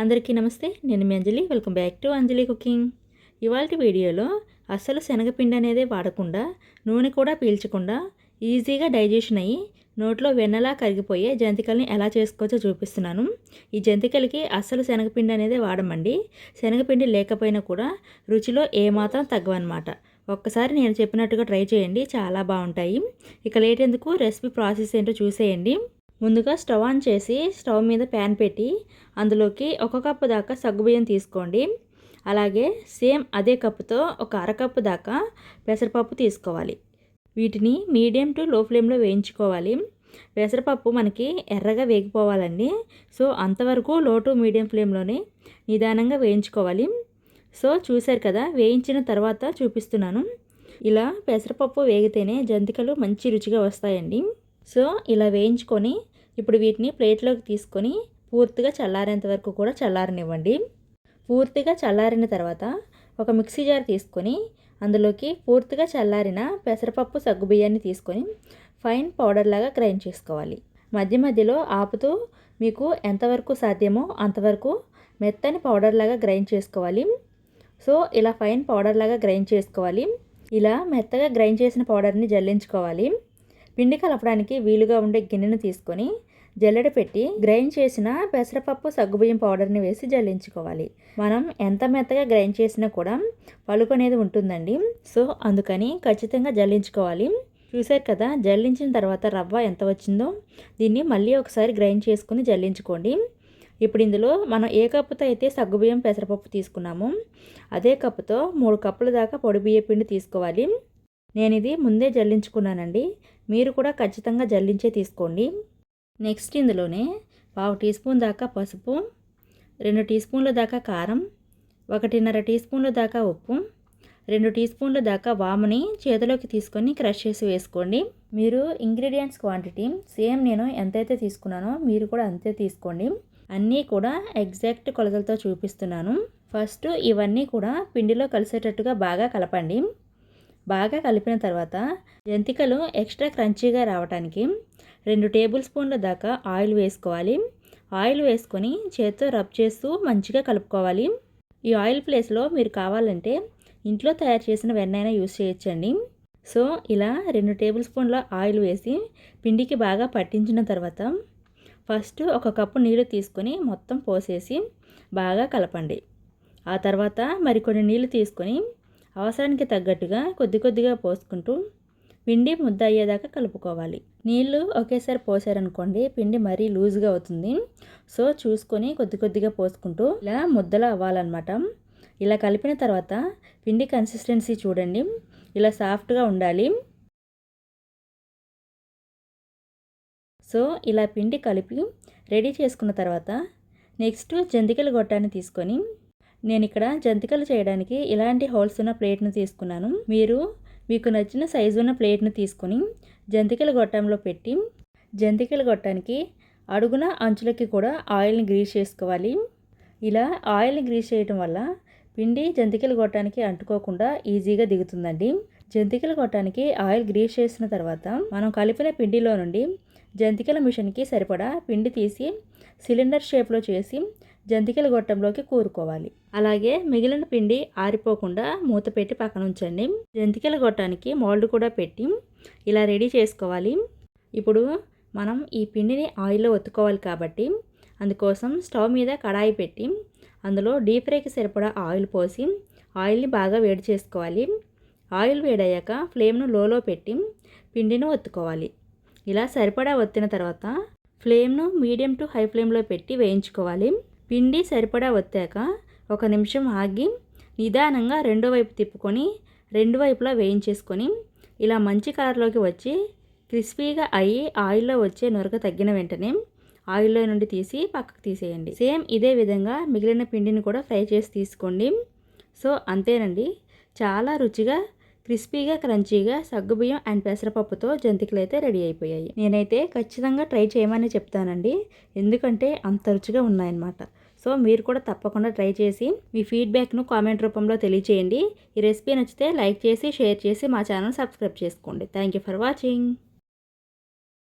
అందరికీ నమస్తే. నేను మీ Anjali. Welcome back to Anjali cooking. ఇవాల్టి వీడియోలో అస్సలు శనగపిండి అనేది వాడకుండా, నూనె కూడా పీల్చకుండా ఈజీగా డైజెషన్ అయ్యి నోట్లో వెన్నలా కరిగిపోయే జంతికల్ని ఎలా చేసుకోవచ్చో చూపిస్తున్నాను. ఈ జంతికలకి అస్సలు శనగపిండి అనేది వాడమండి. శనగపిండి లేకపోయినా కూడా రుచిలో ఏమాత్రం తగ్గవన్నమాట. ఒక్కసారి నేను చెప్పినట్టుగా ట్రై చేయండి, చాలా బాగుంటాయి. ఇక లేట్ ఎందుకు, రెసిపీ ప్రాసెస్ ఏంటో చూసేయండి. ముందుగా స్టవ్ ఆన్ చేసి స్టవ్ మీద ప్యాన్ పెట్టి అందులోకి 1 కప్పు దాకా సగ్గుబియ్యం తీసుకోండి. అలాగే సేమ్ అదే కప్పుతో ఒక అరకప్పు దాకా పెసరపప్పు తీసుకోవాలి. వీటిని మీడియం టు లో ఫ్లేమ్లో వేయించుకోవాలి. పెసరపప్పు మనకి ఎర్రగా వేగిపోవాలండి. సో అంతవరకు లో టు మీడియం ఫ్లేమ్లోనే నిదానంగా వేయించుకోవాలి. సో చూశారు కదా, వేయించిన తర్వాత చూపిస్తున్నాను. ఇలా పెసరపప్పు వేగితేనే జంతికలు మంచి రుచిగా వస్తాయండి. సో ఇలా వేయించుకొని ఇప్పుడు వీటిని ప్లేట్లోకి తీసుకొని పూర్తిగా చల్లారేంత వరకు కూడా చల్లారనివ్వండి. పూర్తిగా చల్లారిన తర్వాత ఒక మిక్సీ జార్ తీసుకొని అందులోకి పూర్తిగా చల్లారిన పెసరపప్పు సగ్గుబియ్యాన్ని తీసుకొని ఫైన్ పౌడర్ లాగా గ్రైండ్ చేసుకోవాలి. మధ్య మధ్యలో ఆపుతూ మీకు ఎంతవరకు సాధ్యమో అంతవరకు మెత్తని పౌడర్ లాగా గ్రైండ్ చేసుకోవాలి. సో ఇలా ఫైన్ పౌడర్ లాగా గ్రైండ్ చేసుకోవాలి. ఇలా మెత్తగా గ్రైండ్ చేసిన పౌడర్ని జల్లించుకోవాలి. పిండి కలపడానికి వీలుగా ఉండే గిన్నెను తీసుకొని జల్లెడ పెట్టి గ్రైండ్ చేసిన పెసరపప్పు సగ్గుబియ్యం పౌడర్ని వేసి జల్లించుకోవాలి. మనం ఎంత మెత్తగా గ్రైండ్ చేసినా కూడా పలుకు అనేది ఉంటుందండి. సో అందుకని ఖచ్చితంగా జల్లించుకోవాలి. చూసారు కదా, జల్లించిన తర్వాత రవ్వ ఎంత వచ్చిందో దీన్ని మళ్ళీ ఒకసారి గ్రైండ్ చేసుకుని జల్లించుకోండి. ఇప్పుడు ఇందులో మనం ఏ కప్పుతో అయితే సగ్గుబియ్యం పెసరపప్పు తీసుకున్నామో అదే కప్పుతో 3 కప్పుల దాకా పొడి బియ్య పిండి తీసుకోవాలి. నేను ఇది ముందే జల్లించుకున్నానండి, మీరు కూడా ఖచ్చితంగా జల్లించే తీసుకోండి. నెక్స్ట్ ఇందులోనే 1/2 టీ స్పూన్ దాకా పసుపు, 2 టీ స్పూన్ల దాకా కారం, 1.5 టీ స్పూన్ల దాకా ఉప్పు, 2 టీ స్పూన్ల దాకా వాముని చేతిలోకి తీసుకొని క్రష్ చేసి వేసుకోండి. మీరు ఇంగ్రీడియంట్స్ క్వాంటిటీ సేమ్ నేను ఎంతైతే తీసుకున్నానో మీరు కూడా అంతే తీసుకోండి. అన్నీ కూడా ఎగ్జాక్ట్ కొలతలతో చూపిస్తున్నాను. ఫస్ట్ ఇవన్నీ కూడా పిండిలో కలిసేటట్టుగా బాగా కలపండి. బాగా కలిపిన తర్వాత జంతికలు ఎక్స్ట్రా క్రంచీగా రావడానికి 2 టేబుల్ స్పూన్ల దాకా ఆయిల్ వేసుకోవాలి. ఆయిల్ వేసుకొని చేత్తో రబ్ చేస్తూ మంచిగా కలుపుకోవాలి. ఈ ఆయిల్ ప్లేస్లో మీరు కావాలంటే ఇంట్లో తయారు చేసిన వెన్నైనా యూస్ చేయొచ్చండి. సో ఇలా 2 టేబుల్ స్పూన్ల ఆయిల్ వేసి పిండికి బాగా పట్టించిన తర్వాత ఫస్ట్ 1 కప్పు నీళ్ళు తీసుకొని మొత్తం పోసేసి బాగా కలపండి. ఆ తర్వాత మరికొన్ని నీళ్ళు తీసుకొని అవసరానికి తగ్గట్టుగా కొద్ది కొద్దిగా పోసుకుంటూ పిండి ముద్ద అయ్యేదాకా కలుపుకోవాలి. నీళ్ళు ఒకేసారి పోసారనుకోండి పిండి మరీ లూజ్గా అవుతుంది. సో చూసుకొని కొద్ది కొద్దిగా పోసుకుంటూ ఇలా ముద్దలా అవ్వాలన్నమాట. ఇలా కలిపిన తర్వాత పిండి కన్సిస్టెన్సీ చూడండి, ఇలా సాఫ్ట్గా ఉండాలి. సో ఇలా పిండి కలిపి రెడీ చేసుకున్న తర్వాత నెక్స్ట్ జంతికల గొట్టాన్ని తీసుకొని నేను ఇక్కడ జంతికలు చేయడానికి ఇలాంటి హోల్స్ ఉన్న ప్లేట్ను తీసుకున్నాను. మీకు నచ్చిన సైజు ఉన్న ప్లేట్ను తీసుకొని జంతికల గొట్టంలో పెట్టి జంతికల గొట్టానికి అడుగున అంచులకి కూడా ఆయిల్ని గ్రీస్ చేసుకోవాలి. ఇలా ఆయిల్ని గ్రీస్ చేయడం వల్ల పిండి జంతికల గొట్టానికి అంటుకోకుండా ఈజీగా దిగుతుందండి. జంతికల గొట్టానికి ఆయిల్ గ్రీస్ చేసిన తర్వాత మనం కలిపిన పిండిలో నుండి జంతికల మిషన్కి సరిపడా పిండి తీసి సిలిండర్ షేప్లో చేసి జంతికల గొట్టంలోకి కూరుకోవాలి. అలాగే మిగిలిన పిండి ఆరిపోకుండా మూత పెట్టి పక్కన ఉంచండి. జంతికల గొట్టానికి మౌల్డ్ కూడా పెట్టి ఇలా రెడీ చేసుకోవాలి. ఇప్పుడు మనం ఈ పిండిని ఆయిల్లో ఒత్తుకోవాలి కాబట్టి అందుకోసం స్టవ్ మీద కడాయి పెట్టి అందులో డీప్ ఫ్రైకి సరిపడా ఆయిల్ పోసి ఆయిల్ని బాగా వేడి చేసుకోవాలి. ఆయిల్ వేడయ్యాక ఫ్లేమ్ను లోలో పెట్టి పిండిని ఒత్తుకోవాలి. ఇలా సరిపడా ఒత్తిన తర్వాత ఫ్లేమ్ను మీడియం టు హై ఫ్లేమ్లో పెట్టి వేయించుకోవాలి. పిండి సరిపడా ఒత్తాక 1 నిమిషం ఆగి నిదానంగా రెండో వైపు తిప్పుకొని 2 వైపులా వేయించేసుకొని ఇలా మంచి కలర్లోకి వచ్చి క్రిస్పీగా అయ్యి ఆయిల్లో వచ్చే నొరగ తగ్గిన వెంటనే ఆయిల్లో నుండి తీసి పక్కకు తీసేయండి. సేమ్ ఇదే విధంగా మిగిలిన పిండిని కూడా ఫ్రై చేసి తీసుకోండి. సో అంతేనండి, చాలా రుచిగా క్రిస్పీగా క్రంచీగా సగ్గుబియ్యం అండ్ పెసరపప్పుతో జంతికలు అయితే రెడీ అయిపోయాయి. నేనైతే ఖచ్చితంగా ట్రై చేయమని చెప్తానండి, ఎందుకంటే అంత రుచిగా ఉన్నాయన్నమాట. సో మీరు కూడా తప్పకుండా ట్రై చేసి మీ ఫీడ్బ్యాక్ను కామెంట్ రూపంలో తెలియచేయండి. ఈ రెసిపీ నచ్చితే లైక్ చేసి షేర్ చేసి మా ఛానల్ సబ్స్క్రైబ్ చేసుకోండి. Thank you for watching.